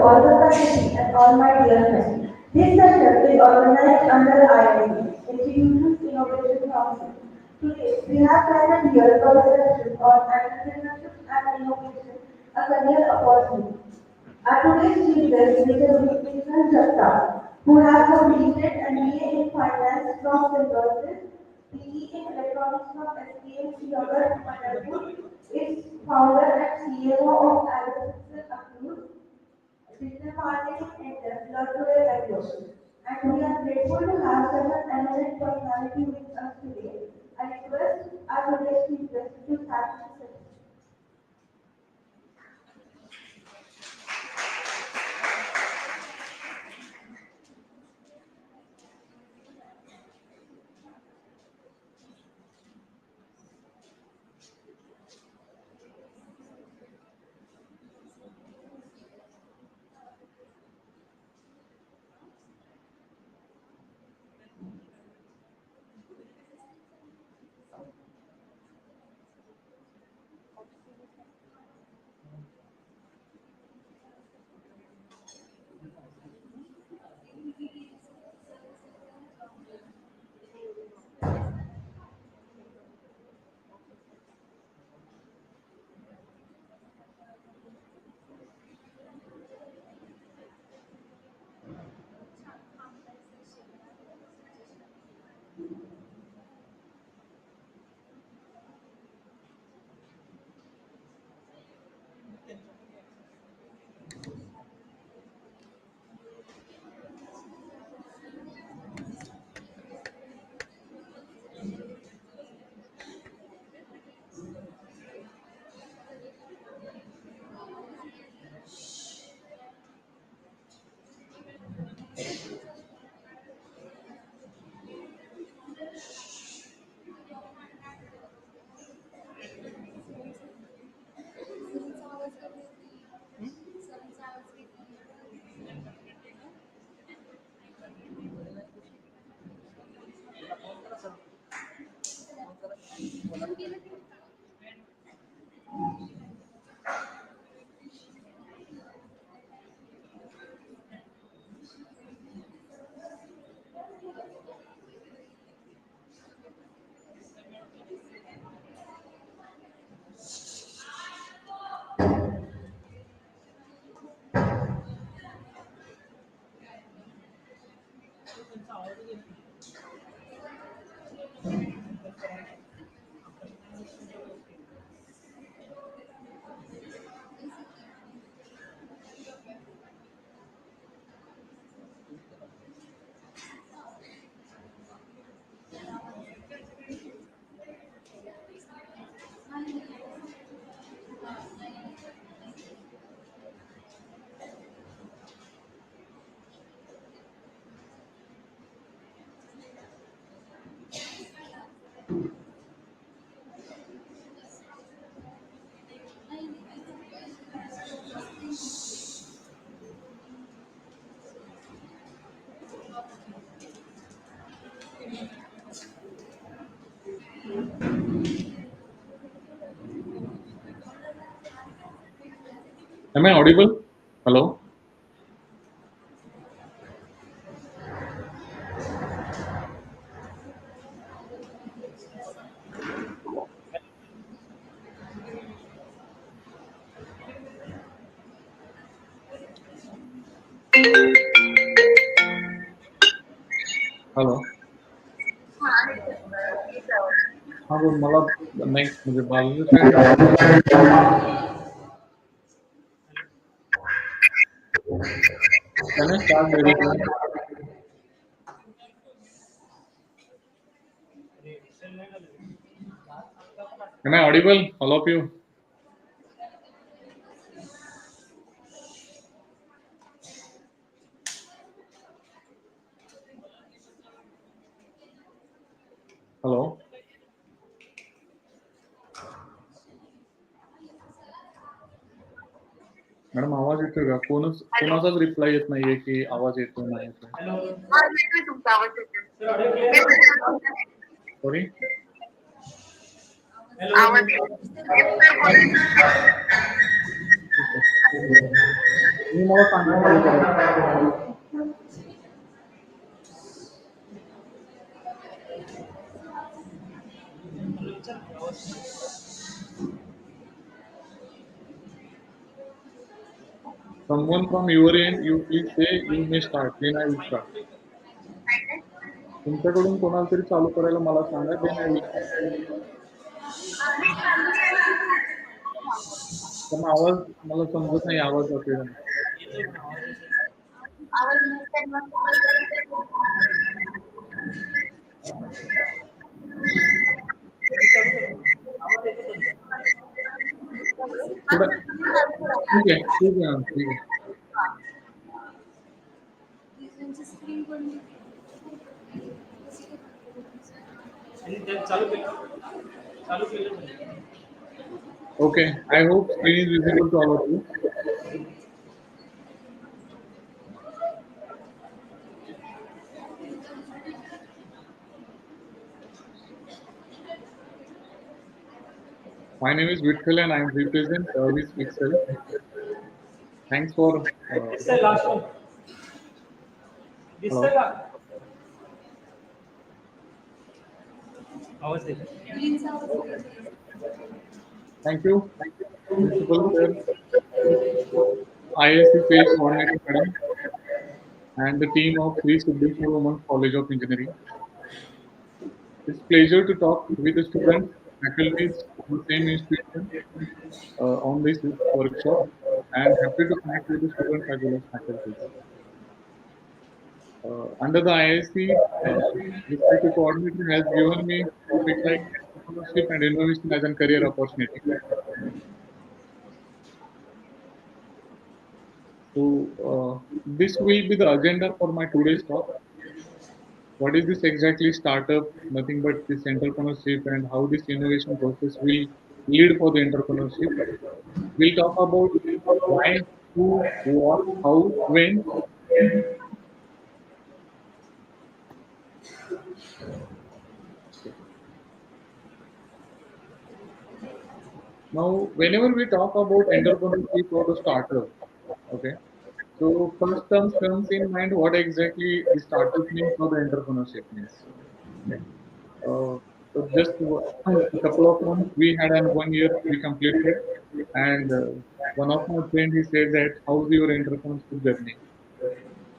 all the faculty and all my dear friends. This session is organized under IIC, Institute Innovation Council. Today, we have gathered here for a session on entrepreneurship and innovation, a career opportunity. Our today's speaker is Mr. Jagtap, who has completed an MBA in Finance from Symbiosis, PE in Electronics from SPM Yogurt, Manipur, is founder and CEO of Akluj, digital marketing and Lottery Acquisition. And we are grateful to have such an eminent personality with us today. I request our today's speakers to start the session. Am I audible? Hello? Hello? हाँ वो मतलब next मुझे बाजू से can I start very soon? Am I audible? All of you? Hello? Madam आवाज येतोय का कोणाचाच reply येत नाहीये की आवाज येतो नाही सॉरी तुम्ही मला सांगा चालू करायचं. Someone from your end, you please say you may start. Then I will start. तुमच्याकडून कोणाला तरी चालू करायला मला सांगा. Then I will start. पण आवाज मला समजत नाही आवाज असेल. थोडं ठीक आहे ठीक आहे ठीक आहे. Okay, I hope screen is visible to all of you. My name is Vitthal and I represent Service Excel. Thanks for This is the last one. This is the hello. last. आवाज दे. Thank you, Principal Sir, IIC Sales Coordinator Madam, and the team of Sri Siddheshwar Women's College of Engineering. It's a pleasure to talk with the students, faculties of the same institution on this workshop, and happy to connect with the students as well as faculties. Under the IIC, District Coordinator has given me topic like entrepreneurship and innovation as a career opportunity. So this will be the agenda for my today's talk. What is this exactly startup? Nothing but this entrepreneurship and how this innovation process will lead for the entrepreneurship. We'll talk about why, who, what, how, when. Now, whenever we talk about entrepreneurship or the startup, okay, so first terms comes in mind what exactly the startup means or the entrepreneurship means. Okay. So just a couple of months we had and 1 year we completed, and one of my friend he said that how's your entrepreneurship journey?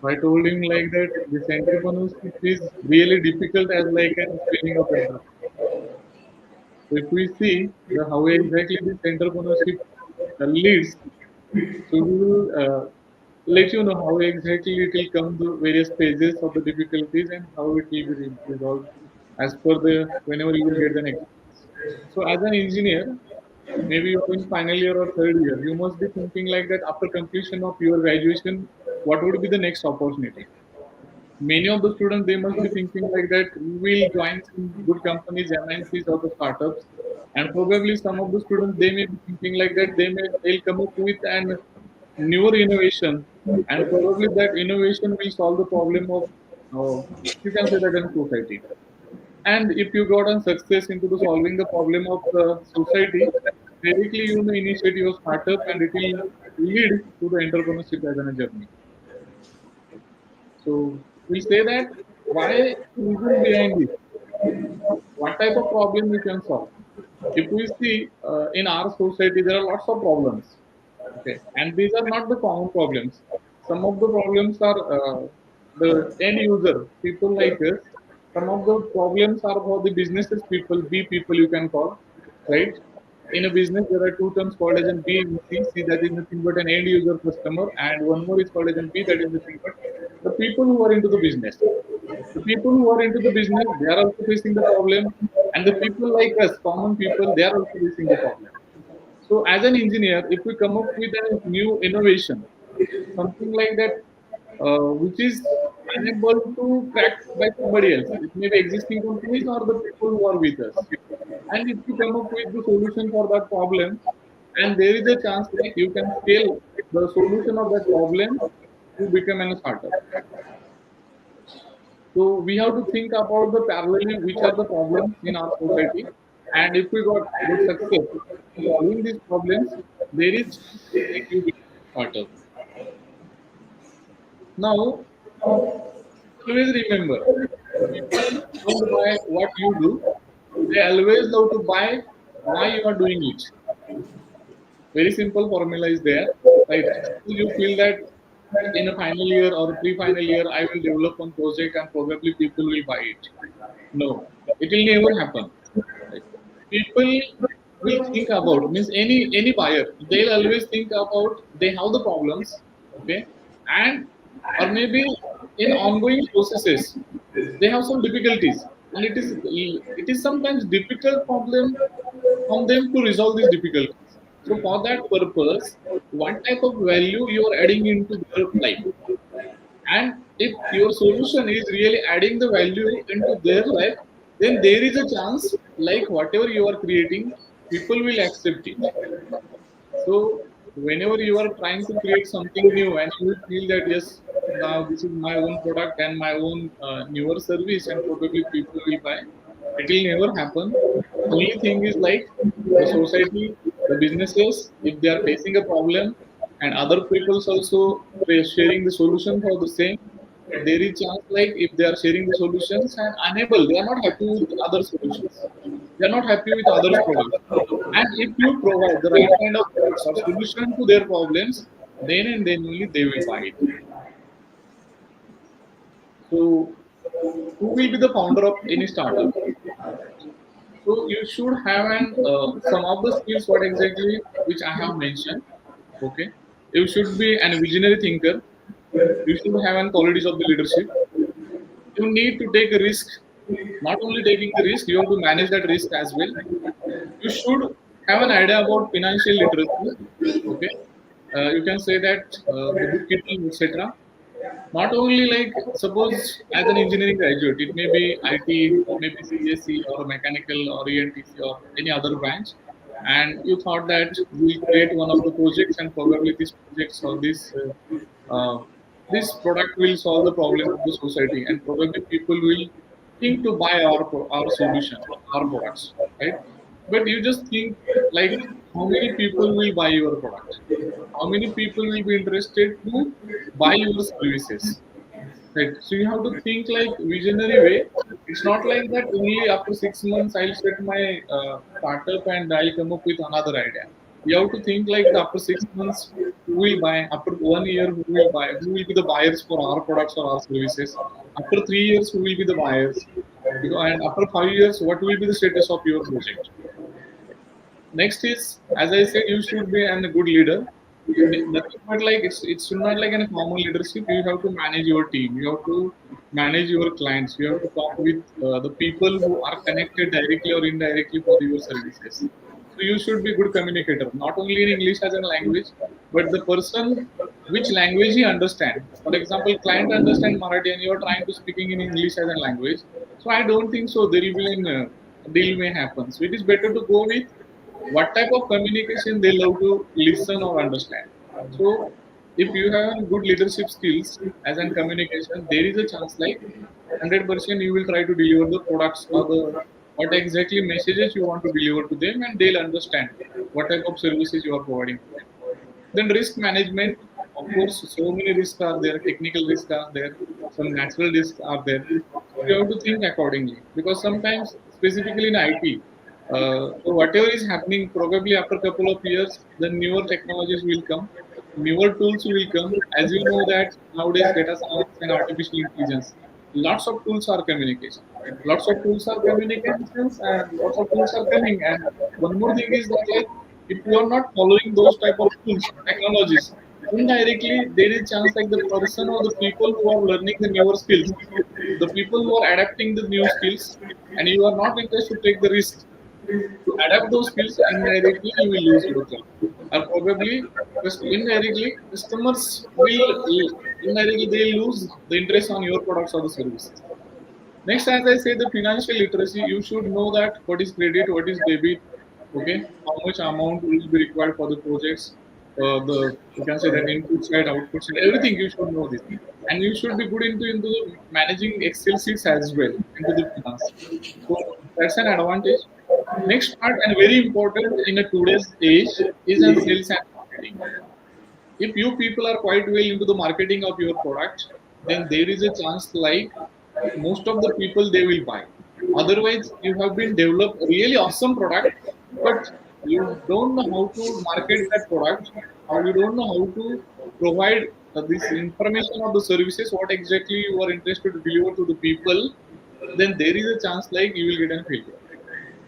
So I told him like that this entrepreneurship is really difficult as like a spinning of paper. So if we see the how exactly this entrepreneurship leads, so we will let you know how exactly it will come to various phases of the difficulties and how it will be resolved as per the whenever you will get the next. So as an engineer, maybe you're in final year or third year, you must be thinking like that after completion of your graduation, what would be the next opportunity? Many of the students they must be thinking like that we will join some good companies, MNCs or the startups, and probably some of the students they may be thinking like that they'll come up with an newer innovation, and probably that innovation will solve the problem of you can say that in society. And if you got a success into the solving the problem of the society, directly you may initiate your startup and it will lead to the entrepreneurship as a journey. So we'll say that why reason behind it, what type of problem you can solve. If we see in our society, there are lots of problems. Okay, and these are not the common problems. Some of the problems are the end user, people like us. Some of the problems are for the businesses people, B people you can call, right? In a business, there are two terms called as an B and C. C that is nothing but an end user customer, and one more is called as an B that is nothing but the people who are into the business. The people who are into the business, they are also facing the problem, and the people like us, common people, they are also facing the problem. So, as an engineer, if we come up with a new innovation, something like that, which is unable to crack by somebody else, it may be existing companies or the people who are with us. And if you come up with the solution for that problem, and there is a chance that you can scale the solution of that problem to become a startup. So we have to think about the parallelly which are the problems in our society, and if we got good success in solving these problems, there is chance that you will startup. Now, always remember, people don't buy what you do. They always love to buy why you are doing it. Very simple formula is there, right? You feel that in a final year or pre-final year, I will develop one project and probably people will buy it. No, it will never happen. Right? People will think about, means any buyer, they'll always think about they have the problems, okay, and or maybe in ongoing processes they have some difficulties, and it is sometimes difficult problem from them to resolve these difficulties. So for that purpose, what type of value you are adding into their life, and if your solution is really adding the value into their life, then there is a chance, like whatever you are creating, people will accept it. So whenever you are trying to create something new and you feel that yes, now this is my own product and my own newer service, and probably people will buy, it will never happen. Only thing is like the society, the businesses, if they are facing a problem, and other people's also sharing the solution for the same, there is chance like if they are sharing the solutions and unable, they are not happy with other solutions. They are not happy with others' products. And if you provide the right kind of products or solution to their problems, then and then only they will buy it. So, who will be the founder of any startup? So, you should have some of the skills what exactly which I have mentioned. Okay, you should be an visionary thinker. You should have an qualities of the leadership. You need to take a risk. Not only taking the risk, you have to manage that risk as well. You should have an idea about financial literacy. Okay, you can say that the bookkeeping, etc. Not only like suppose as an engineering graduate, it may be IT, maybe CSE or mechanical or ENTC or any other branch, and you thought that we'll create one of the projects and probably this projects or this product will solve the problem of the society, and probably people will think to buy our solution, our products, right? But you just think like how many people will buy your product, how many people will be interested to buy your services, right? So you have to think like visionary way. It's not like that only after 6 months I'll set my startup and I'll come up with another idea. You have to think like after 6 months, who will buy? After 1 year, who will buy? Who will be the buyers for our products or our services? After 3 years, who will be the buyers? And after 5 years, what will be the status of your project? Next is, as I said, you should be a good leader. Nothing but like it's not like a common leadership. You have to manage your team. You have to manage your clients. You have to talk with the people who are connected directly or indirectly for your services. So you should be good communicator, not only in English as a language, but the person which language he understand. For example, client understand Marathi and you are trying to speaking in English as a language. So I don't think so. There will be a deal may happen. So it is better to go with what type of communication they love to listen or understand. So if you have good leadership skills as in communication, there is a chance like 100% you will try to deliver the products or the what exactly messages you want to deliver to them, and they'll understand what type of services you are providing to them. Then risk management, of course, so many risks are there, technical risks are there, some natural risks are there. So you have to think accordingly because sometimes, specifically in IT, so whatever is happening, probably after a couple of years, the newer technologies will come, newer tools will come. As you know that nowadays data science and artificial intelligence, lots of tools are communication. Lots of tools are communications and lots of tools are coming. And one more thing is that like if you are not following those type of tools, technologies, indirectly there is chance like the person or the people who are learning the newer skills, the people who are adapting the new skills, and you are not interested to take the risk to adapt those skills, indirectly you will lose your job. Or probably just indirectly customers will indirectly they lose the interest on your products or the services. Next, as I say, the financial literacy, you should know that what is credit, what is debit, okay, how much amount will be required for the projects, the you can say that input side, output side, everything you should know this, and you should be good into the managing Excel sheets as well into the finance. So that's an advantage. Next part and very important in a today's age is in sales and marketing. If you people are quite well into the marketing of your product, then there is a chance like most of the people they will buy. Otherwise, you have been developed really awesome product, but you don't know how to market that product, or you don't know how to provide this information of the services, what exactly you are interested to deliver to the people, then there is a chance like you will get a failure.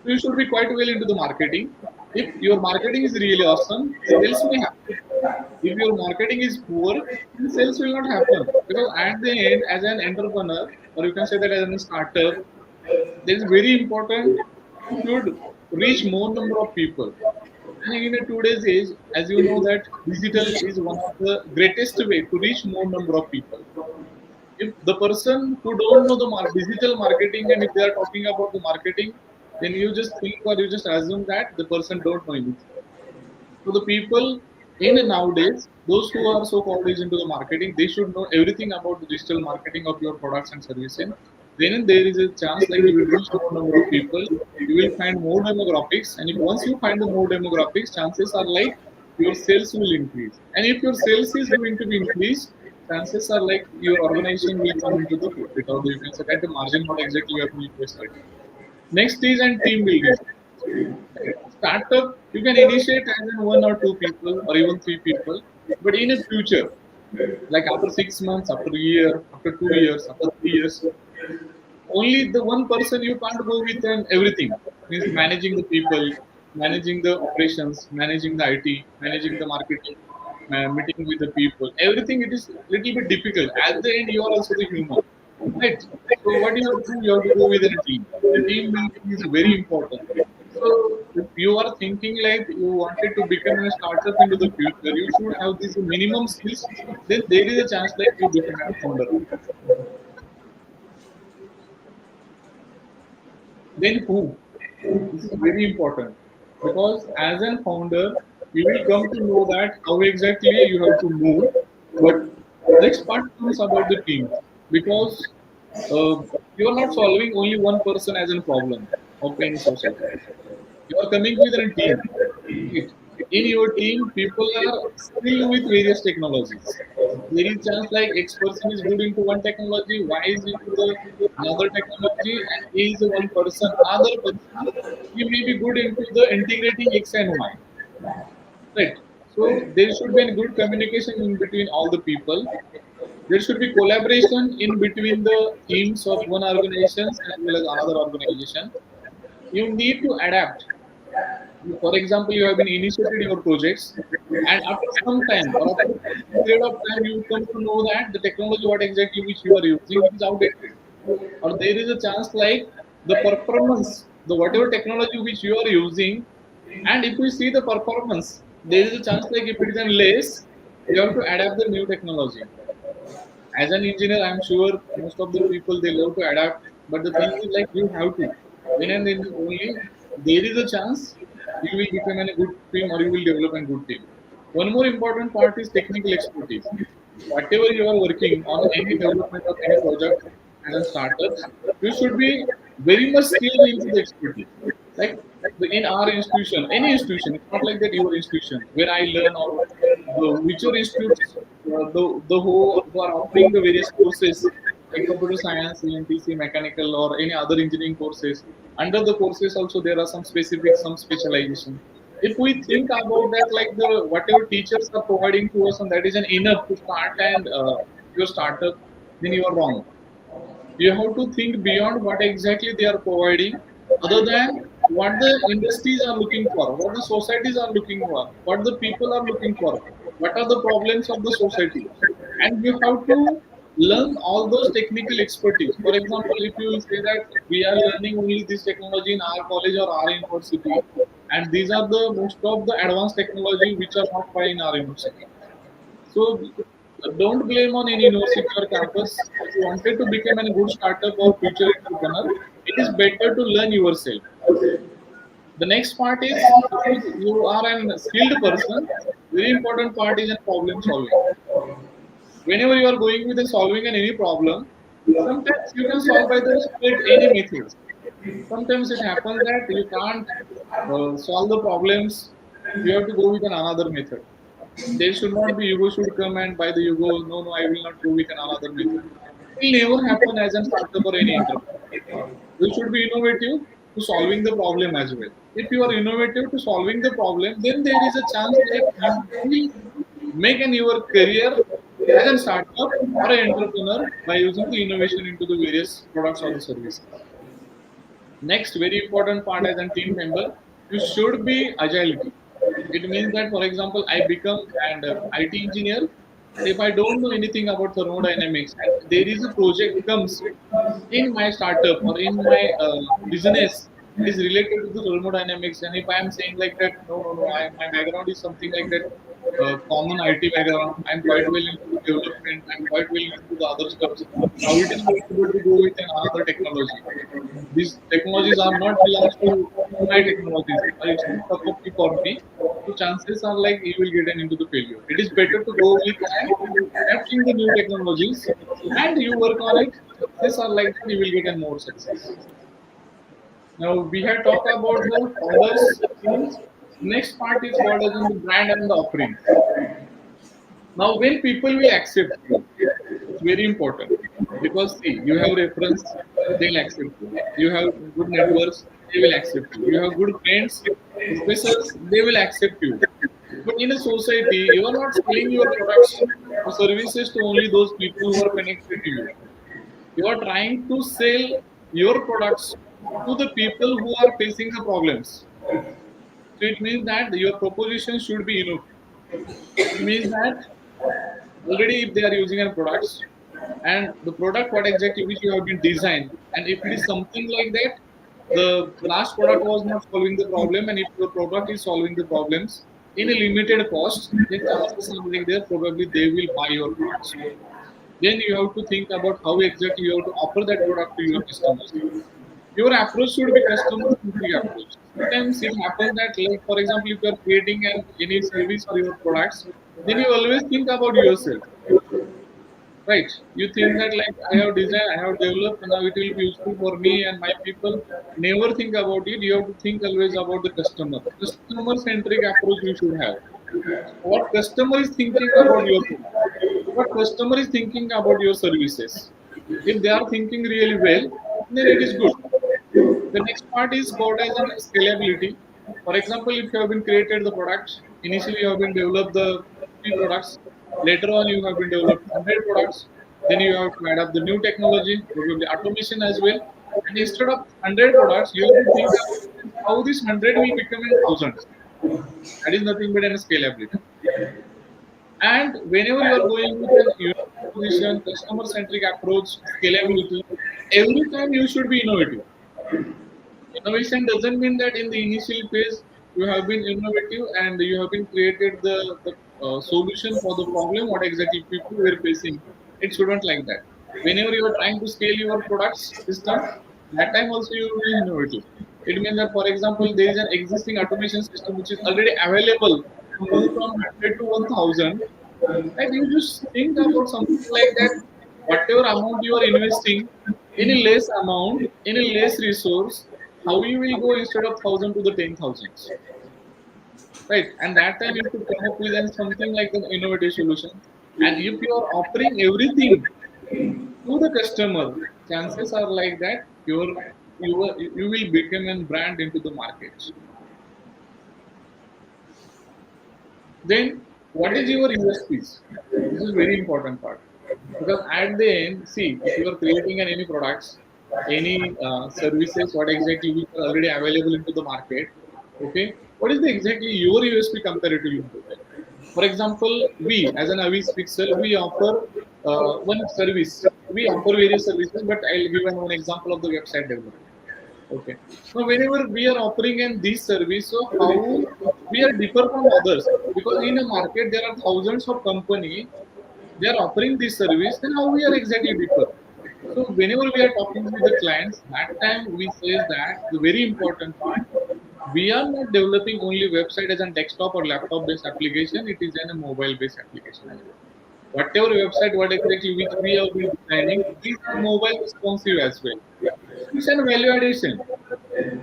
So you should be quite well into the marketing. If your marketing is really awesome, sales may happen. If your marketing is poor, then sales will not happen. Because at the end, as an entrepreneur, or you can say that as a startup, it is very important you should reach more number of people. And in a today's age, as you know that digital is one of the greatest way to reach more number of people. If the person who don't know the digital marketing, and if they are talking about the marketing, then you just think or you just assume that the person don't know anything. So the people in nowadays, those who are so called is into the marketing, they should know everything about the digital marketing of your products and services. Then there is a chance like you will reach more number of people, you will find more demographics, and if once you find the more demographics, chances are like your sales will increase. And if your sales is going to be increased, chances are like your organization will come into the profit, or you can say that the margin what exactly you have to invest. Next is and team building. Startup, you can initiate as in one or two people or even three people, but in a future, like after 6 months, after a year, after 2 years, after 3 years, only the one person you can't go with and everything means managing the people, managing the operations, managing the IT, managing the marketing, meeting with the people. Everything it is little bit difficult. At the end, you are also the human, right? So what you have to do, you have to go with a team. The team building is very important. So if you are thinking like you wanted to become a startup into the future, you should have these minimum skills. Then there is a chance like you become a founder. Then who? This is very important because as a founder, you will come to know that how exactly you have to move. But next part comes about the team because you are not solving only one person as a problem of any society. You are coming with a team. Right? In your team, people are skilled with various technologies. There is chance like X person is good into one technology, Y is into the another technology, and A is the one person. Other person, he may be good into the integrating X and Y. Right. So there should be a good communication in between all the people. There should be collaboration in between the teams of one organization as well as another organization. You need to adapt. For example, you have been initiated your projects, and after some time or after some period of time, you come to know that the technology what exactly which you are using it is outdated, or there is a chance like the performance, the whatever technology which you are using, and if you see the performance, there is a chance like if it is in less, you have to adapt the new technology. As an engineer, I'm sure most of the people they love to adapt, but the thing is like you have to. Then and then only there is a chance you will become a good team or you will develop a good team. One more important part is technical expertise. Whatever you are working on any development of any project as a startups, you should be very much skilled into the expertise. Like in our institution, any institution, it's not like that your institution where I learn or the whichever institutes, who are offering the various courses like computer science, ENTC, mechanical, or any other engineering courses. Under the courses also there are some specific, some specialization. If we think about that, like the whatever teachers are providing to us, and that is an enough to start and your startup, then you are wrong. You have to think beyond what exactly they are providing, other than what the industries are looking for, what the societies are looking for, what the people are looking for, what are the problems of the society. And you have to learn all those technical expertise. For example, if you will say that we are learning only this technology in our college or our university, and these are the most of the advanced technology which are not found in our university. So don't blame on any university or campus. If you wanted to become a good startup or future entrepreneur, it is better to learn yourself. The next part is suppose you are a skilled person, very important part is in problem solving. Whenever you are going with a solving an any problem, sometimes you can solve by the straight any methods. Sometimes it happens that you can't solve the problems, you have to go with another method. There should not be ego should come and by the ego, no, no, I will not go with another method. It will never happen as a startup or any entrepreneur. You should be innovative to solving the problem as well. If you are innovative to solving the problem, then there is a chance that you will make an your career as a startup or an entrepreneur by using the innovation into the various products or the services. Next, very important part as a team member, you should be agility. It means that, for example, I become an IT engineer, and if I don't know anything about thermodynamics, and there is a project comes in my startup or in my business is related to the thermodynamics, and if I am saying like that, no, no, no, my background is something like that, common IT background. I'm quite well into the development. I'm quite well into the other stuff. How it is possible to go with another technology? These technologies are not belongs to my technologies. It's not cup of tea for me. So chances are like you will get into the failure. It is better to go with and adapting the new technologies and you work on it. Chances are like that you will get a more success. Now we have talked about the founders skills. Next part is called as in the brand and the offering. Now when people will accept you, it's very important because see, you have reference, they'll accept you. You have good networks, they will accept you. You have good friends, professors, they will accept you. But in a society, you are not selling your products or services to only those people who are connected to you. You are trying to sell your products to the people who are facing the problems. So it means that your proposition should be enough. It means that already if they are using our products and the product what exactly which you have been designed and if it is something like that the last product was not solving the problem and if your product is solving the problems in a limited cost then chances are like there probably they will buy your products. Then you have to think about how exactly you have to offer that product to your customers. Your approach should be customer centric approach. Sometimes it happens that like for example if you are creating any service or your products then you always think about yourself. Right. You think that like I have designed, I have developed, now it will be useful for me and my people. Never think about it. You have to think always about the customer. Customer centric approach you should have. What customer is thinking about your product? What customer is thinking about your services? If they are thinking really well, then it is good. The next part is called as an scalability. For example, if you have been created the product, initially you have been developed the three products, later on you have been developed 100 products, then you have to add up the new technology, probably automation as well. And instead of 100 products, you have to think about how this 100 will become in thousands. That is nothing but an scalability. And whenever you are going with an unique position, customer centric approach, scalability, every time you should be innovative. Innovation doesn't mean that in the initial phase you have been innovative and you have been created the solution for the problem what exactly people were facing. It shouldn't like that. Whenever you are trying to scale your products system, that time also you will be innovative. It means that for example there is an existing automation system which is already available to move from 100 to 1000 and you just think about something like that. Whatever amount you are investing in a less amount, in a less resource, how you will go instead of 1000 to the 10,000s, right? And that time you have to come up with an something like an innovative solution. And if you are offering everything to the customer, chances are like that you will become a brand into the market. Then what is your USPs? This is very important part. Because at the end, see, if you are creating any products, any services, what exactly which are already available into the market, okay, what is the exactly your USP comparatively to that? For example, we as an Avis Pixel, we offer one service. We offer various services, but I'll give one example of the website development. Okay. Now, whenever we are offering in this service, so how we are differ from others? Because in a market there are thousands of company they are offering this service, then how we are exactly differ? So whenever we are talking with the clients, that time we say that the very important part, we are not developing only website as a desktop or laptop based application, it is a mobile based application as well. Whatever website, what exactly which we have been designing, these are mobile responsive as well. It's a value addition.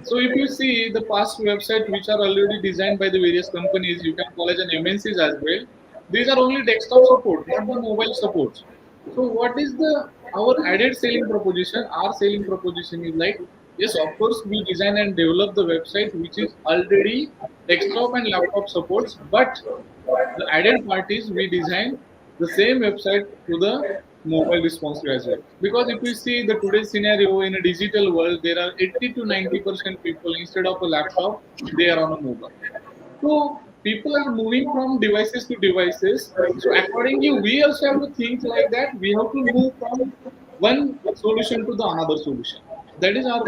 So if you see the past website which are already designed by the various companies, you can call as an MNCs as well. These are only desktop support, not the mobile support. So what is the our added selling proposition? Our selling proposition is like, yes, of course, we design and develop the website which is already desktop and laptop supports, but the added part is we design the same website to the mobile responsive as well. Because if we see the today's scenario in a digital world, there are 80 to 90% people instead of a laptop, they are on a mobile. So people are moving from devices to devices. So accordingly, we also have to think like that. We have to move from one solution to the another solution. That is our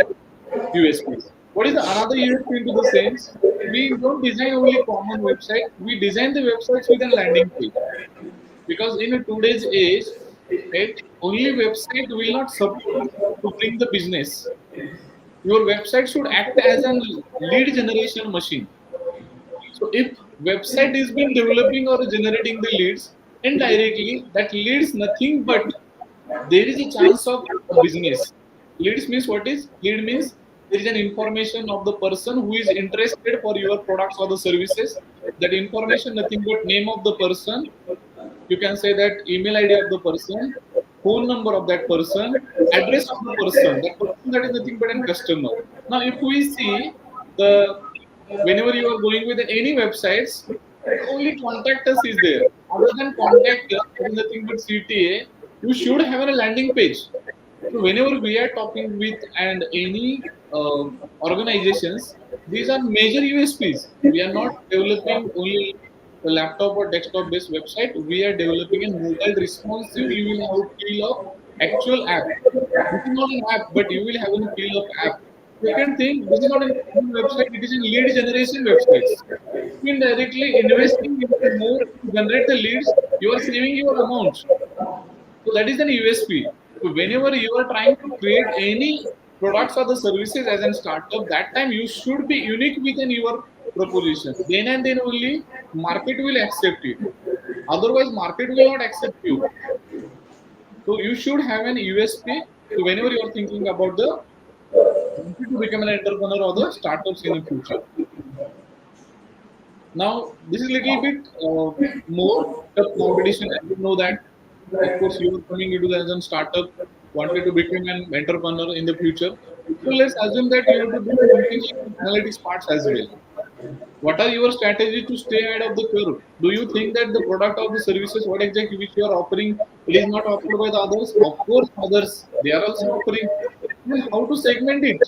USP. What is the another USP into the sense? We don't design only common website. We design the websites with a landing page. Because in a today's age, right, only website will not support to bring the business. Your website should act as a lead generation machine. So if website is been developing or generating the leads, indirectly that leads nothing but there is a chance of a business. Leads means what is? Lead means there is an information of the person who is interested for your products or the services. That information nothing but name of the person. You can say that email ID of the person, phone number of that person, address of the person. That person that is nothing but a customer. Now if we see the whenever you are going with any websites, only contact us is there. Other than contact us, there is nothing but CTA. You should have a landing page. So whenever we are talking with and any organizations, these are major USPs. We are not developing only a laptop or desktop based website. We are developing a mobile responsive. You will have a feel of actual app. This is not an app, but you will have a feel of app. Second thing, this is not a website, it is a lead generation websites. Indirectly investing into more to generate the leads, you are saving your amount. So that is an USP. So whenever you are trying to create any products or the services as a startup, that time you should be unique within your proposition. Then and then only market will accept it. Otherwise, market will not accept you. So you should have an USP. So whenever you are thinking about the wanted to become an entrepreneur or the startups in the future. Now, this is a little bit more tough competition. As you know that, of course, you are coming into the as a startup, wanted to become an entrepreneur in the future. So let's assume that you have to do something like analytics parts as well. What are your strategy to stay ahead of the curve? Do you think that the product or the services, what exactly which you are offering, it is not offered by the others? Of course, others they are also offering. Then how to segment it?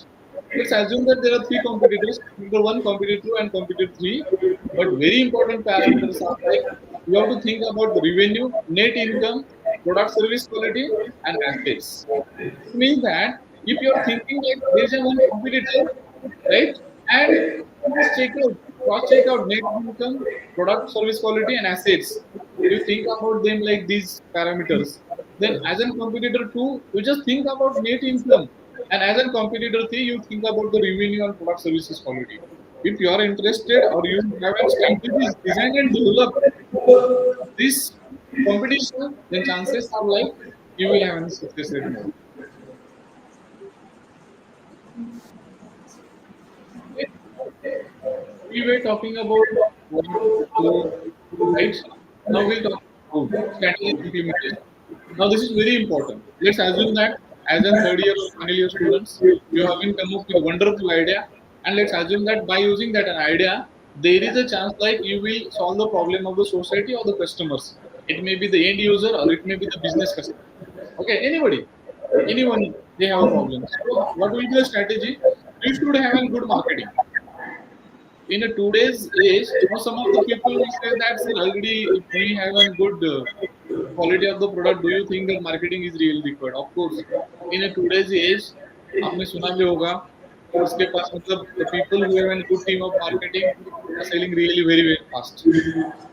Let's assume that there are three competitors, competitor one, competitor two, and competitor three. But very important parameters are like you have to think about the revenue, net income, product service quality, and assets. It means that if you are thinking like there is a one competitor, right? And just cross check out net income, product service quality, and assets. You think about them like these parameters. Then, as a competitor two, you just think about net income, and as a competitor three, you think about the revenue and product services quality. If you are interested or you have a strategies designed and developed this competition, then chances are like you will have a success rate more. We were talking about what to right? Now we'll talk about strategy implementation. Now this is very important. Let's assume that as a third year or final year students, you have been come up with a wonderful idea, and let's assume that by using that idea, there is a chance like you will solve the problem of the society or the customers. It may be the end user or it may be the business customer. Okay, anybody, anyone, they have a problem. So what will be the strategy? You should have a good marketing in a today's age, now some of the people will say that sir, already if we have a good quality of the product, do you think that marketing is really required? Of course, in a today's age, आपने सुना भी होगा उसके पास मतलब the people who have a good team of marketing are selling really very very fast.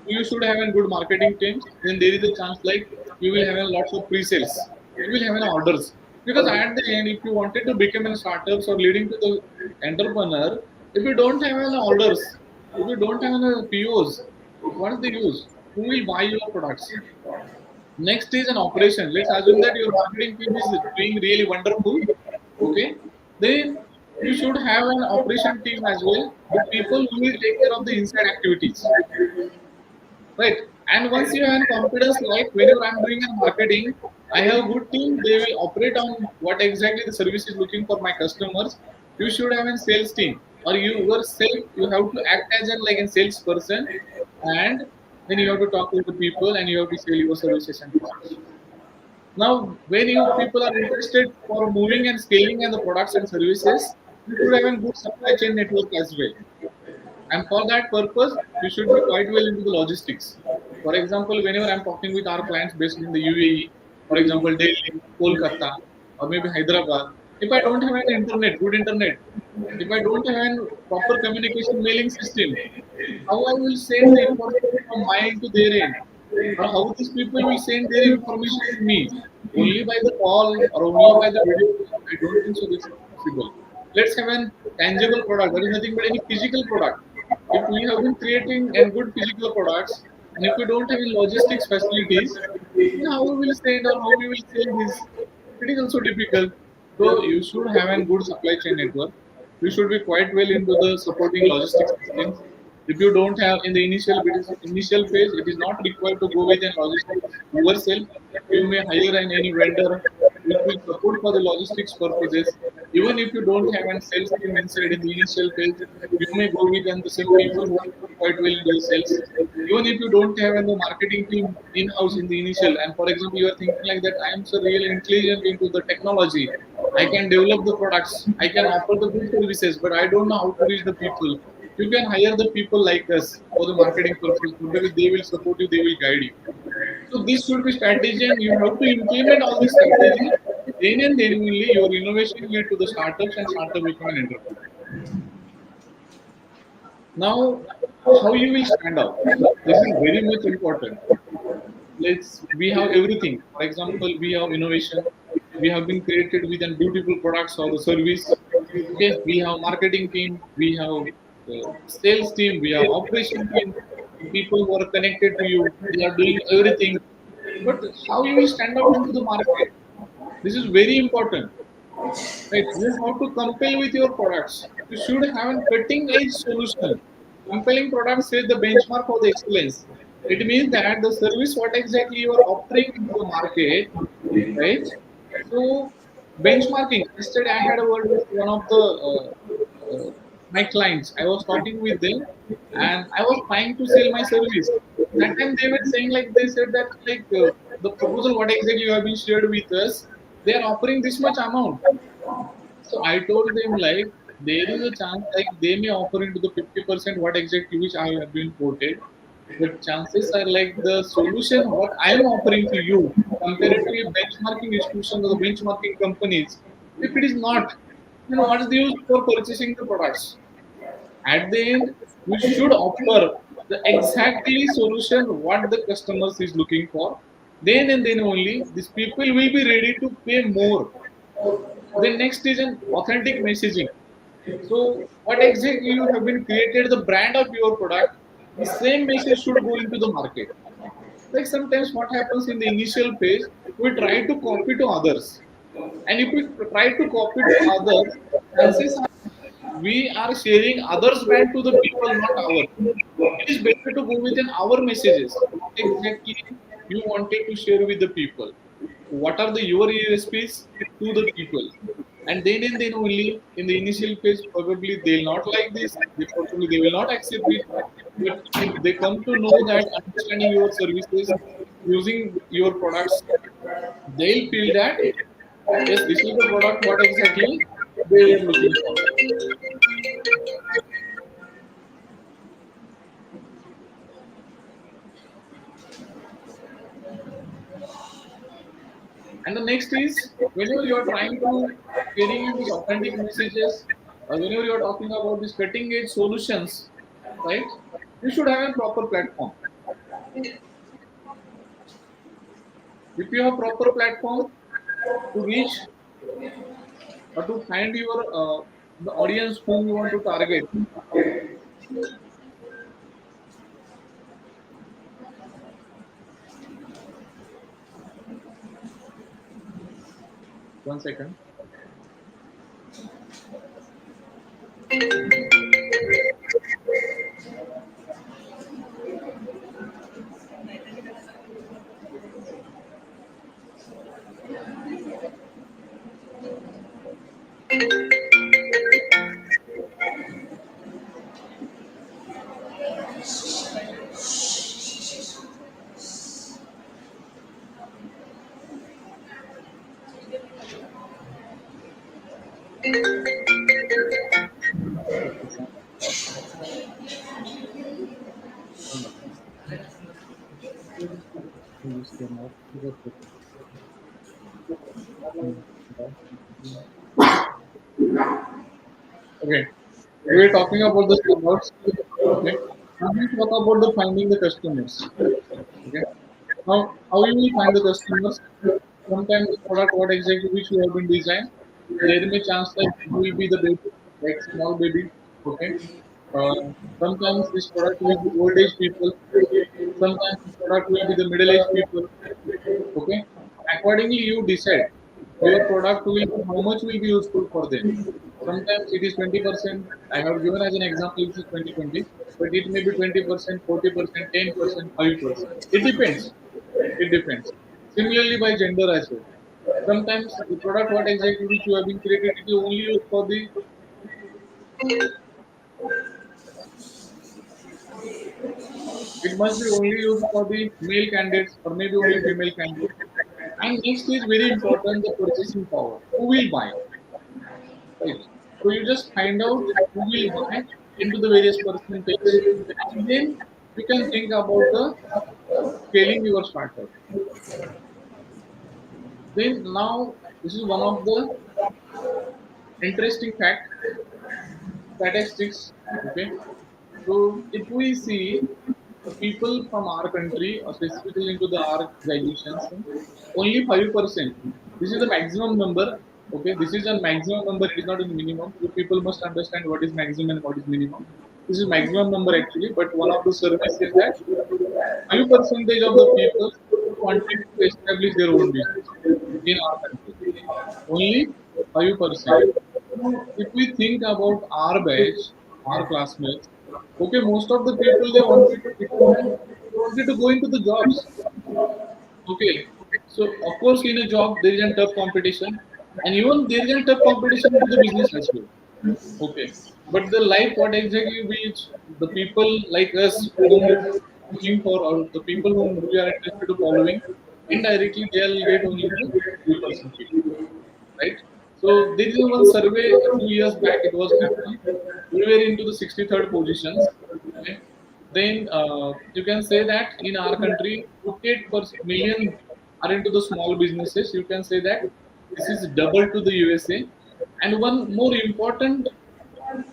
You should have a good marketing team. Then there is a chance like you will have a lots of pre-sales. You will have an orders because at the end, if you wanted to become a startups or leading to the entrepreneur, if you don't have any orders, if you don't have any POs, what is the use? Who will buy your products? Next is an operation. Let's assume that your marketing team is doing really wonderful. Okay, then you should have an operation team as well. The people who will take care of the inside activities, right? And once you have confidence, like whenever I'm doing a marketing, I have a good team. They will operate on what exactly the service is looking for my customers. You should have a sales team, or you yourself. You have to act as an like a salesperson, and then you have to talk with the people, and you have to sell your services and products. Now, when you people are interested for moving and scaling and the products and services, you should have a good supply chain network as well. And for that purpose, you should be quite well into the logistics. For example, whenever I'm talking with our clients based in the UAE, for example, Delhi, Kolkata, or maybe Hyderabad, if I don't have an internet, good internet, if I don't have a proper communication mailing system, how I will send the information from my end to their end? Or how these people will send their information to me? Only by the call or only by the video call? I don't think so this is possible. Let's have a tangible product. There is nothing but any physical product. If we have been creating and good physical products, and if we don't have any logistics facilities, then how we will send or how we will sell this? It is also difficult. So you should have a good supply chain network. You should be quite well into the supporting logistics systems. If you don't have in the initial phase, it is not required to go with a logistics yourself. You may hire an any vendor which will support for the logistics purposes. Even if you don't have a sales team inside in the initial phase, you may go with and the same people who are quite well in the sales. Even if you don't have the marketing team in-house in the initial, and for example, you are thinking like that, I am so really intelligent into the technology. I can develop the products, I can offer the good services, but I don't know how to reach the people. You can hire the people like us for the marketing purpose. Maybe they will support you, they will guide you. So this should be strategy, and you have to implement all this strategy. Then and then only your innovation lead to the startups, and startup become an entrepreneur. Now, how you will stand out? This is very much important. We have everything. For example, we have innovation. We have been created with a beautiful products or the service. Okay, we have marketing team. We have sales team. We have operation team. People who are connected to you. They are doing everything. But how you will stand out into the market? This is very important. Right? You have to compel with your products. You should have a cutting edge solution. Compelling products is the benchmark for the excellence. It means that the service what exactly you are offering into the market, right? So benchmarking. Yesterday I had a word with one of the my clients. I was talking with them, and I was trying to sell my service. That time they were saying like they said that like the proposal what exactly you have been shared with us, they are offering this much amount. So I told them like there is a chance like they may offer into the 50% what exactly which I have been quoted, but chances are like the solution what I am offering to you comparatively benchmarking institutions or the benchmarking companies, if it is not, then what is the use for purchasing the products? At the end, we should offer the exactly solution what the customers is looking for. Then and then only these people will be ready to pay more. Then next is an authentic messaging. So what exactly you have been created the brand of your product, the same message should go into the market. Like sometimes what happens in the initial phase, we try to copy to others. And if we try to copy to others, chances are we are sharing others' brand to the people, not ours. It is better to go within our messages. What exactly you wanted to share with the people? What are the your USPs to the people? And then only in the initial phase, probably they'll not like this. They probably they will not accept it. But if they come to know that understanding your services, using your products, they'll feel that yes, this is the product what exactly they were looking for. And the next is whenever you are trying to getting in these authentic messages, or whenever you are talking about these cutting edge solutions, right? You should have a proper platform. If you have proper platform to reach or to find your the audience whom you want to target. One second. You just came out. You got it. Hmm. Yeah. Okay. We were talking about the standouts. Okay. Now we talk about the finding the customers. Okay. Now, how you will find the customers? Sometimes the product, what exactly which you have been designed, there may chance that it will be the baby, like small baby. Okay. Sometimes this product will be old age people. Sometimes this product will be the middle aged people. Okay. Accordingly, you decide your product will be how much will be useful for them. Sometimes it is 20%. I have given as an example, this is 2020, but it may be 20%, 40%, 10%, 5%. It depends. It depends. Similarly, by gender as well. Sometimes the product what exactly which you have been created, it is only used for the, it must be only used for the male candidates or maybe only female candidates. And next is very important, the purchasing power. Who will buy? Right. So you just find out who will buy into the various percentage, and then you can think about the scaling your startup. Then now this is one of the interesting statistics. Okay. So if we see the people from our country, or specifically into the our graduations, only 5%. This is the maximum number. Okay, this is a maximum number. It is not a minimum. You people must understand what is maximum and what is minimum. This is maximum number actually, but one of the surveys says that 5% of the people wanted to establish their own business in our country. Only 5%. Now, if we think about our batch, our classmates, okay, most of the people they wanted to become and they wanted to go into the jobs. Okay, so of course in a job there is a tough competition, and even there is a tough competition into the business as well. Okay, but the life what exactly which the people like us whom looking for or the people whom we are interested to following, indirectly they'll get only the 3% people, right? So there is one survey 2 years back it was happened. We were into the 63rd positions. Okay. Then you can say that in our country, 48 per million are into the small businesses. You can say that this is double to the USA. And one more important,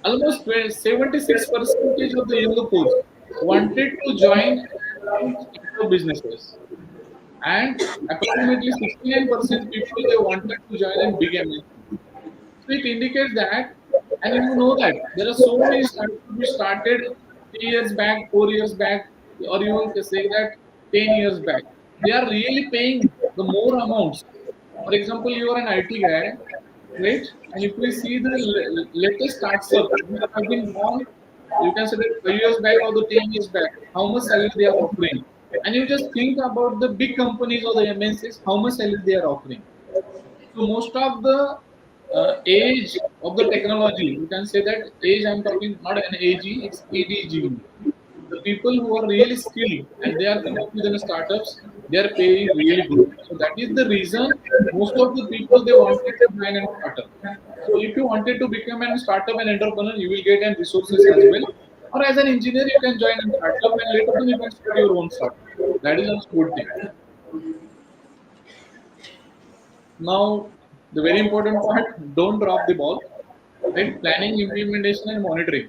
almost 76% of the younger folks wanted to join startup businesses, and approximately 69% people they wanted to join in big MNC. So it indicates that, and you know that there are so many startups which started 3 years back, 4 years back, or even can say that 10 years back. They are really paying the more amounts. For example, you are an IT guy, right? And if we see the latest startups which have been born, you can say that 5 years back or the 10 years back, how much salary they are offering. And you just think about the big companies or the MNCs, how much salary they are offering. So most of the age of the technology, you can say that age. I'm talking not an AG, it's ADG. The people who are really skilled and they are coming with the startups, they are paying really good. So that is the reason most of the people they wanted to join a startup. So if you wanted to become a startup and entrepreneur, you will get an resources as well. Or as an engineer, you can join a startup and later on you can start your own startup. That is also good thing. Now, the very important part, don't drop the ball, right? Planning, implementation, and monitoring.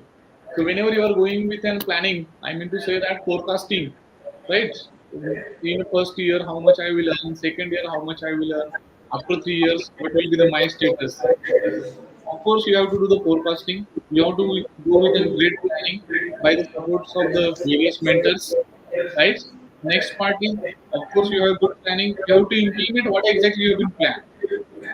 So, whenever you are going with an planning, I mean to say that forecasting, right? In the first year, how much I will earn, second year, how much I will earn, after 3 years, what will be the my status. Of course, you have to do the forecasting. You have to go with a great planning by the supports of the various mentors, right? Next part is, of course, you have good planning. You have to implement what exactly you have been planned.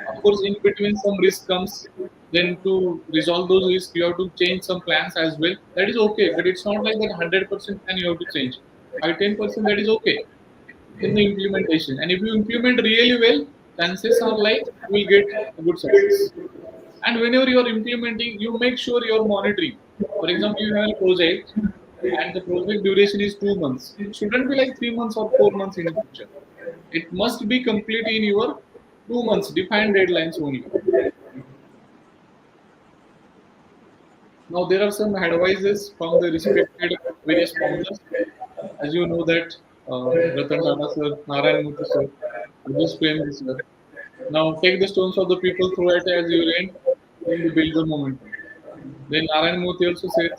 Of course, in between some risk comes. Then to resolve those risks, you have to change some plans as well. That is okay, but it's not like that 100% plan you have to change. By 10% that is okay in the implementation. And if you implement really well, chances are like you will get a good success. And whenever you are implementing, you make sure you are monitoring. For example, you have a project and the project duration is 2 months. It shouldn't be like 3 months or 4 months in the future. It must be complete in your 2 months, defined deadlines only. Now, there are some advices from the respected various founders. As you know that Ratan Tata sir, Narayan Murthy sir, Ajay Premji sir. Now take the stones of the people, throw it as you end, then you build the momentum. Then Narayan Murthy also said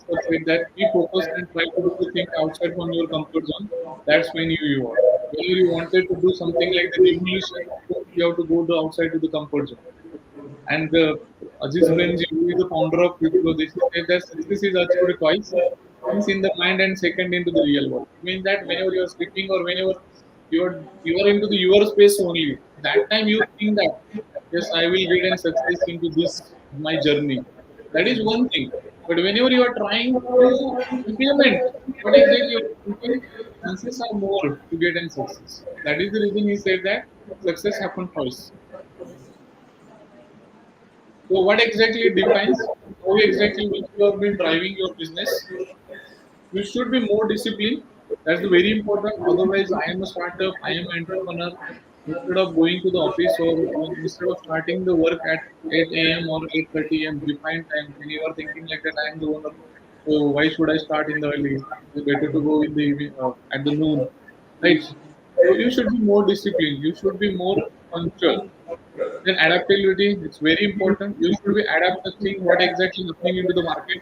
that be focused and try to do the thing outside from your comfort zone. That's when you are. Whenever you wanted to do something like the revolution, you have to go the outside to the comfort zone. And Aziz Premji, who is the founder of Wipro, this said that success is achieved twice, once in the mind and second into the real world. It means that whenever you are sleeping or whenever you are into the your space only, that time you think that yes, I will get and success into this my journey. That is one thing. But whenever you are trying to implement what exactly you are thinking, chances are more to get and success. That is the reason he said that success happens twice. So what exactly defines how exactly will you have been driving your business? You should be more disciplined. That's the very important. Otherwise, I am a startup, I am an entrepreneur. Instead of going to the office or instead of starting the work at 8 a.m. or 8:30 a.m. defined time, when you are thinking like that, I am the owner. So why should I start in the early? It's better to go in the evening, at the noon, right? So you should be more disciplined. You should be more punctual. Then adaptability, it's very important. You should be adapt the thing what exactly happening into the market.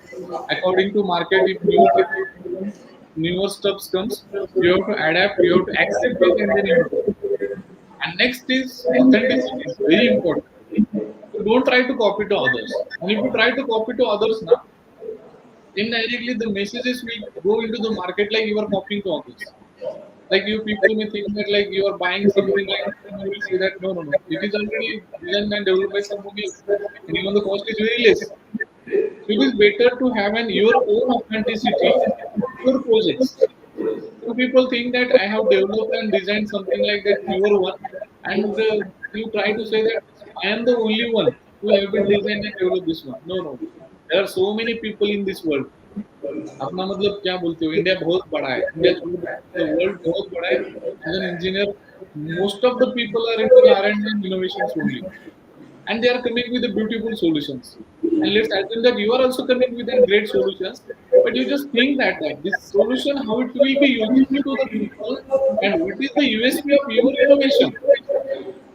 According to market, if newer technology comes, newer stuff comes, you have to adapt, you have to accept it and then you have to. And next is authenticity. It's very important. So don't try to copy to others. And if you try to copy to others now, indirectly the messages will go into the market like you are copying to others. Like you people may think that like you are buying something like that, and you will say that no, it is already designed and developed by someone else, and even the cost is very less. So it is better to have an your own authenticity in your projects. Some people think that I have developed and designed something like that pure one, and you try to say that I am the only one who have been designed and developed this one. No, there are so many people in this world. अपना मतलब क्या बोलते हो India बहुत बड़ा है India छोड़ the world बहुत बड़ा है as an engineer most of the people are into the R&D and innovations only, and they are coming with the beautiful solutions. And let's assume that you are also coming with a great solutions, but you just think that this solution how it will be useful to the people, and what is the USP of your innovation,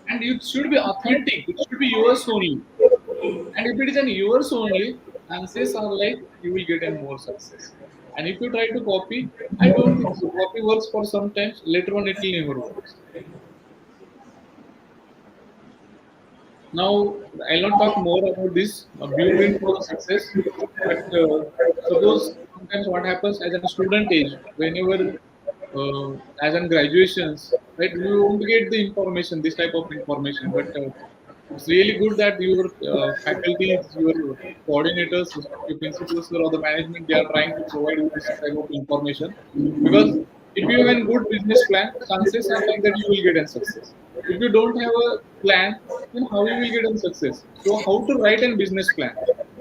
and it should be authentic. It should be yours only. And if it is an yours only, chances are like you will get a more success. And if you try to copy, I don't think so. Copy works for sometimes, later on it will never work. Now, I'll not talk more about this blueprint for the success, but suppose sometimes what happens as a student age, whenever as in graduations, right, you won't get the information, this type of information, but it's really good that your faculties, your coordinators, your principals, or the management, they are trying to provide you this type of information. Because if you have a good business plan, chances are like that you will get a success. If you don't have a plan, then how you will get a success? So how to write a business plan?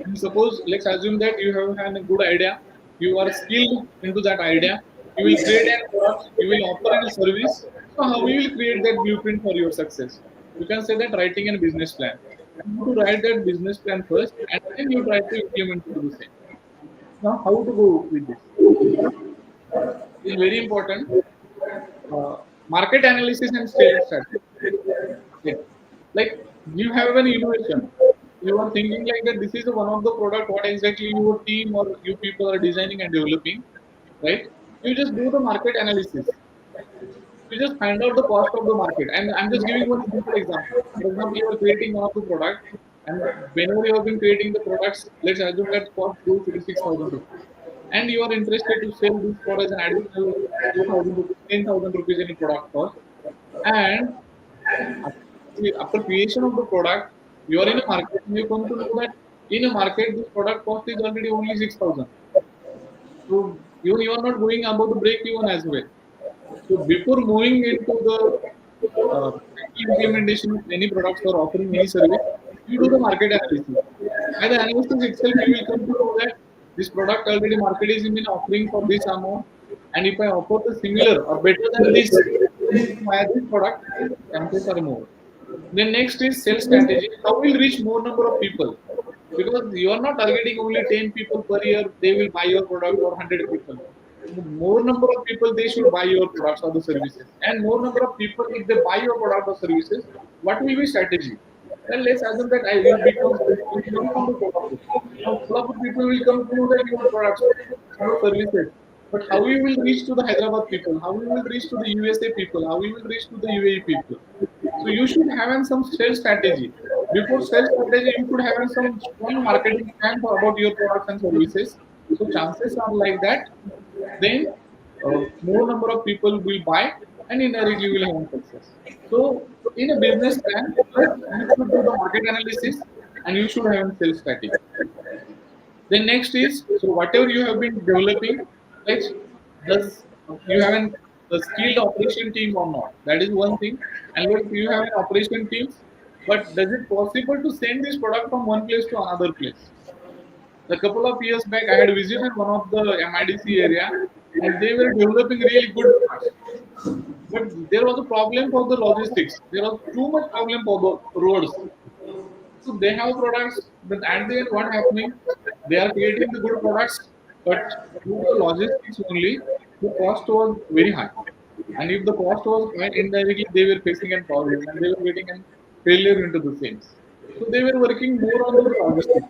And suppose let's assume that you have had a good idea, you are skilled into that idea, you will create a product, you will offer a service. So how you will create that blueprint for your success? You can say that writing a business plan. You have to write that business plan first, and then you try to implement to the same. Now, how to go with this? First, is very important. Uh, Market analysis and sales strategy. Okay. Like you have an innovation. You are thinking like that. This is one of the product. What exactly your team or you people are designing and developing, right? You just do the market analysis. You just find out the cost of the market. And I'm just giving one simple example. For example, you are creating one of the product, and whenever you have been creating the products, let's assume that cost goes to 6,000 rupees, and you are interested to sell this for as an additional 4,000 rupees, 10,000 rupees in product cost, and after creation of the product, you are in a market, and you come to know that in a market this product cost is already only 6,000. So you are not going about the break even as well. So before moving into the implementation of any products or offering any service, you do the market analysis. By the analysis itself, you will come to know that this product already market is in offering for this amount, and if I offer the similar or better than this, via this product, chances are more. Then next is sales strategy. How will reach more number of people? Because you are not targeting only 10 people per year, they will buy your product or 100 people. The more number of people they should buy your products or the services, and more number of people if they buy your product or services, what will be strategy? Well, let's assume that I will become you come from the Kolhapur. Now Kolhapur people will come to know that your products, your services. But how you will reach to the Hyderabad people? How you will reach to the USA people? How you will reach to the UAE people? So you should have some sales strategy. Before sales strategy, you should have some strong marketing plan for about your products and services. So chances are like that then more number of people will buy and indirectly will have success. So in a business plan, first you should do the market analysis and you should have a sales strategy. Then next is so whatever you have been developing, right? Does you have a skilled operation team or not? That is one thing. And if you have an operation teams, but does it possible to send this product from one place to another place? A couple of years back, I had visited one of the MIDC area, and they were developing really good products. But there was a problem for the logistics. There was too much problem for the roads. So they have products, but at the end, what happening? They are creating the good products, but due to the logistics only, the cost was very high. And if the cost was high, indirectly they were facing a problem and they were getting a failure into the sales. So they were working more on the logistics.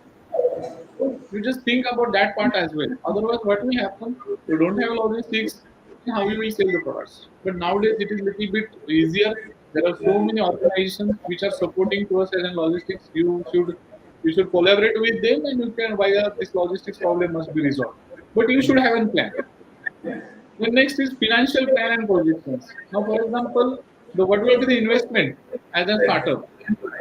So you just think about that part as well. Otherwise, what will happen? You don't have logistics, then how you will sell the products. But nowadays it is little bit easier. There are so many organizations which are supporting to us as in logistics. You should collaborate with them and you can why this logistics problem must be resolved. But you should have a plan. The next is financial plan and projections. Now, for example, the what will be the investment as a startup?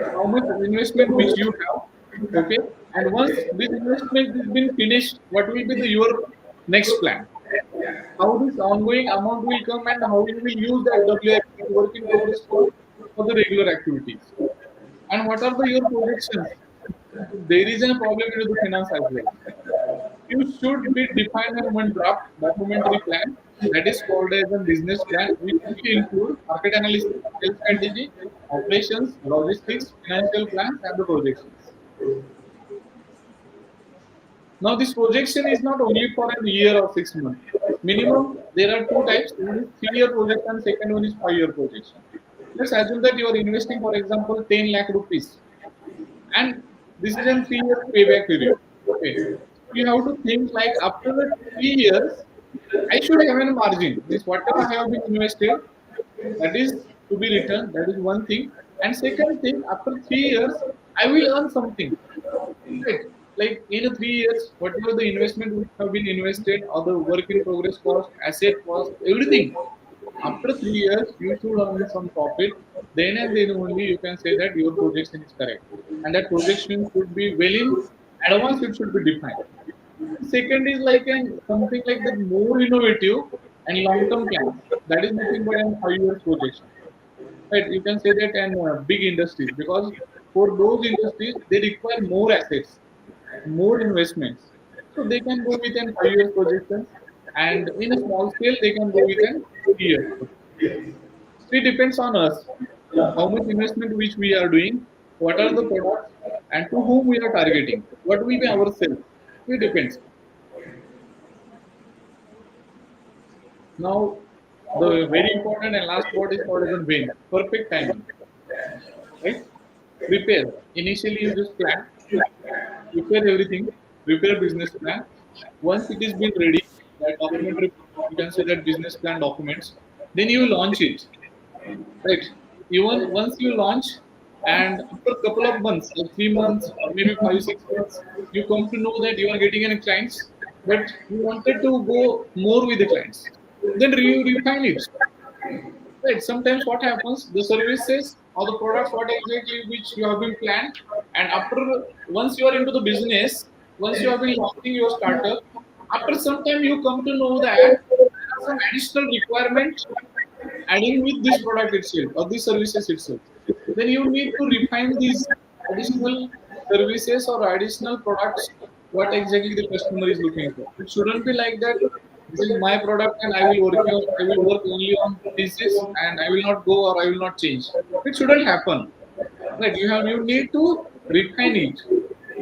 How much investment which you have, okay? And once this investment has been finished, what will be your next plan? How this ongoing amount will come and how you will use that WIP work in progress for the regular activities? And what are your projections? There is a problem with the finance as well. You should be defined in one draft documentary plan that is called as a business plan, which will include market analysis, sales strategy, operations, logistics, financial plans, and the projections. Now, this projection is not only for a year or 6 months. Minimum, there are two types. One is 3-year projection, second one is 5-year projection. Let's assume that you are investing, for example, 10 lakh rupees, and this is a 3-year payback period. Okay, you have to think like after the 3 years, I should have a margin. This whatever I have been invested, that is to be returned. That is one thing. And second thing, after 3 years, I will earn something. Right. Like in a 3 years, whatever the investment which have been invested, or the work in progress cost, asset cost, everything. After 3 years, you should earn some profit. Then and then only you can say that your projection is correct. And that projection should be well in advance, it should be defined. Second is like an something like the more innovative and long-term plans. That is nothing but an 5 years projection. Right? You can say that and big industries because for those industries they require more assets, more investments. So they can go with an 5 years projection, and in a small scale they can go with an 3 years. So it depends on us how much investment which we are doing, what are the products, and to whom we are targeting. What will be our sales? It depends. Now, the very important and last word is called as a win. Perfect timing, right? Prepare. Initially, you just plan, prepare everything, prepare business plan. Once it is been ready, that documentary, you can say that business plan documents, then you launch it, right? Even once you launch, and after a couple of months, like 3 months or maybe 5, 6 months, you come to know that you are getting any clients, but you wanted to go more with the clients. Then you refine it. Right. Sometimes what happens, the services or the products, what exactly which you have been planned, and after once you are into the business, once you have been launching your startup, after some time you come to know that there are some additional requirements adding with this product itself or these services itself. Then you need to refine these additional services or additional products what exactly the customer is looking for. It shouldn't be like that. This is my product and I will work only on this and I will not go or I will not change. It shouldn't happen. Right? You need to refine it.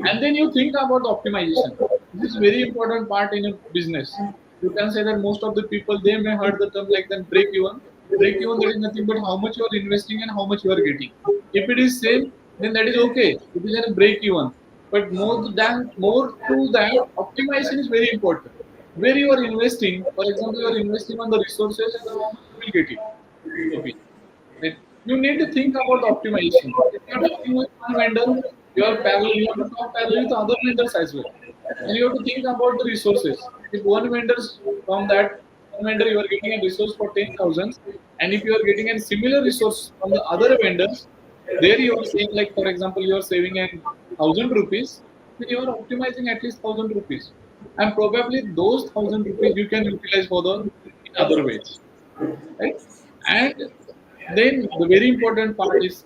And then you think about the optimization. This is very important part in a business. you can say that most of the people they may heard the term like then break even. Break even, that is nothing but how much you are investing and how much you are getting. If it is same, then that is okay. It is a break even. But more to that, optimization is very important. Where you are investing, for example, you are investing on the resources and how much you will get it. Okay. Right? You need to think about the optimization. If you are talking with one vendor, you have to talk parallel with other vendors as well. And you have to think about the resources. If one vendor from that one vendor you are getting a resource for 10,000, and if you are getting a similar resource from the other vendors, there you are saying like for example you are saving an 1,000 rupees, then you are optimizing at least 1,000 rupees, and probably those 1,000 rupees you can utilize for the in other ways, right? And then the very important part is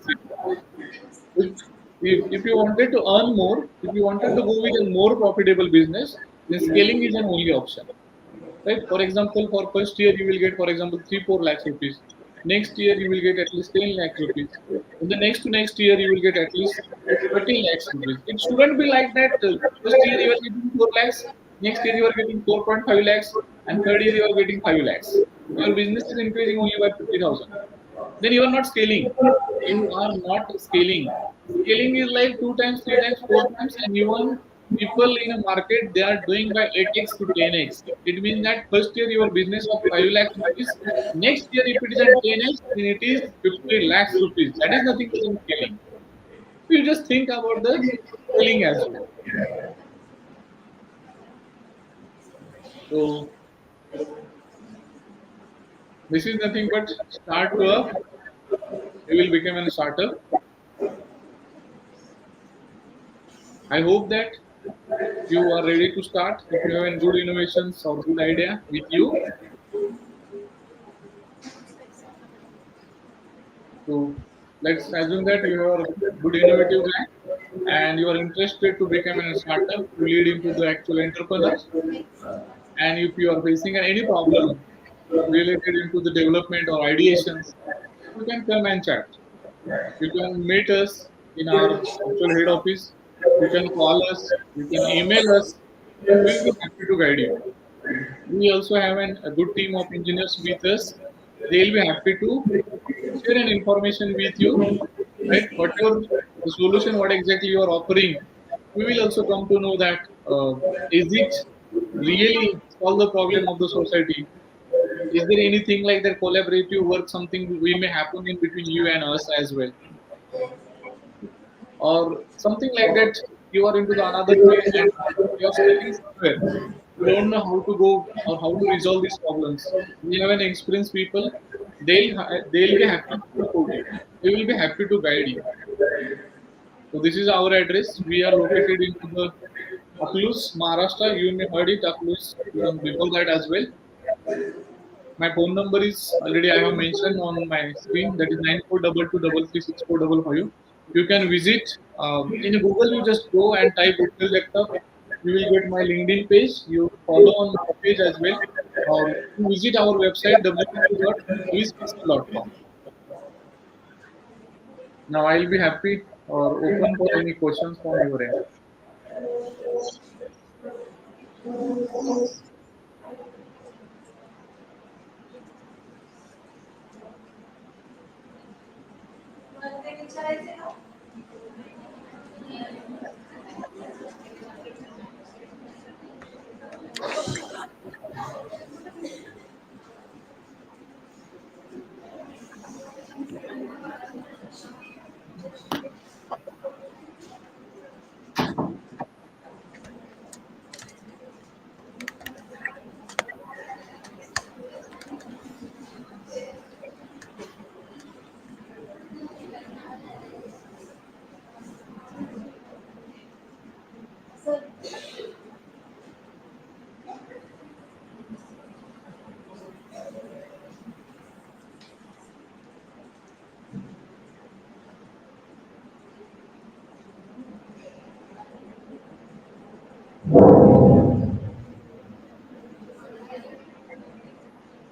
if, if you wanted to earn more, if you wanted to go with a more profitable business, then scaling is an only option. Right? For example, for first year you will get, for example, 3-4 lakhs rupees. Next year you will get at least 10 lakhs rupees. In the next to next year you will get at least 30 lakhs rupees. It shouldn't be like that. First year you are getting 4 lakhs, next year you are getting 4.5 lakhs, and third year you are getting 5 lakhs. Your business is increasing only by 50,000. Then you are not scaling. You are not scaling. Scaling is like 2 times, 3 times, 4 times, and even people in a market they are doing by 8x to 10x. It means that first year your business of 5 lakhs rupees, next year if it is at 10x, then it is 50 lakhs rupees. That is nothing but scaling. So you just think about the scaling as well. So this is nothing but start to up. You will become a starter. I hope that you are ready to start. If you have any good innovations or good idea with you, so let's assume that you are a good innovative guy and you are interested to become a startup to lead into the actual entrepreneurs. And if you are facing any problem related into the development or ideations, you can come and chat. You can meet us in our actual head office. You can call us. You can email us. We'll be happy to guide you. We also have a good team of engineers with us. They'll be happy to share an information with you, right? Whatever the solution, what exactly you are offering, we will also come to know that is it really solve the problem of the society? Is there anything like that collaborative work, something we may happen in between you and us as well, or something like that? You are into the another field and you are studying somewhere. You don't know how to go or how to resolve these problems. We have an experienced people. They'll be happy to support you. They will be happy to guide you. So this is our address. We are located into the Akluj, Maharashtra. You may heard it, Akluj, even before that as well. My phone number is already I have mentioned on my screen. That is 9422336455. You can visit in Google. You just go and type Vitthal Jagtap. You will get my LinkedIn page. You follow on my page as well. Or you visit our website www.louispixel.com. Now I'll be happy or open for any questions from your end.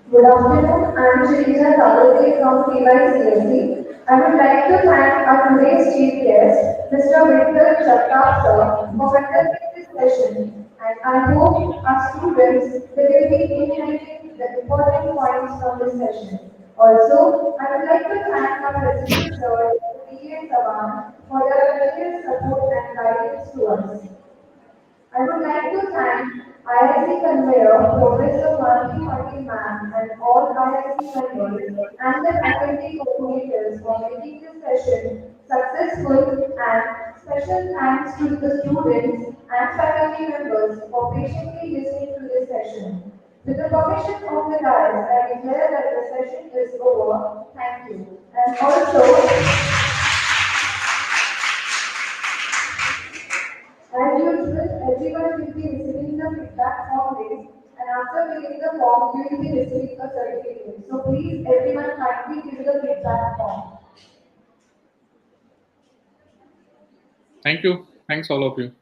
Good afternoon. I am Shreya Talate from IIC. I would like to thank our today's chief guest, Mr. Vitthal Jagtap sir, for conducting this session And I hope our students will be inheriting the important points from this session. Also, I would like to thank our principal sir, P.A. Savan, for their continuous support and guidance to us. I would like to thank IIC conveyor, Professor Marty Marty Ma'am, and all IIC members and the faculty coordinators for making this session successful, and special thanks to the students and faculty members for patiently listening to this session. With the permission of the guys, I declare that the session is over. Thank you. And also, as usual, everyone will be receiving the feedback form list, and after filling the form, you will be receiving a certificate. So please, everyone, kindly fill the feedback form. Thank you. Thanks all of you.